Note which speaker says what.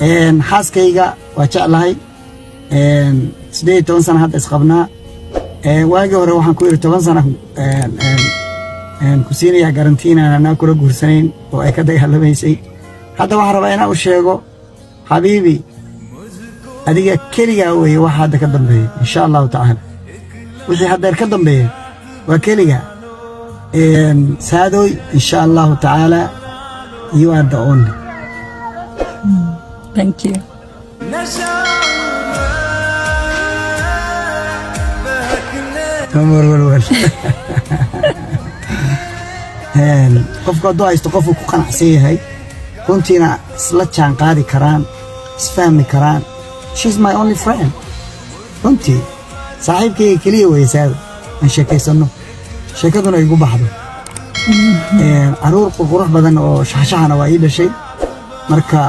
Speaker 1: xaaskayga waa jeclahay sidee 10 sano hadda isqabnaa waagi hore waxaan ku yiri 10 sano ku siinaya garantiina anaa kula guursanayn oo ay ka dagaalamaysay hadda waxaan rabaa inaan u sheego habiibi adiga keliga weey waxa hadda ka dambeeyo insha Allah ta'ala wixii hadda ka dambeeyo waa keliga saadoy insha Allah ta'ala you are the only.
Speaker 2: Thank you.
Speaker 1: qofka doo aysto qofku ku qanacsan yahay runtiina isla jaan qaadi karaan isfahmi karaan she's my only friend runtii saaxiibkayga kaliya weysaado aan sheekaysano sheekaduna igu baxdo caruur qurux badan oo shaxshaxana waa ii dhashay marka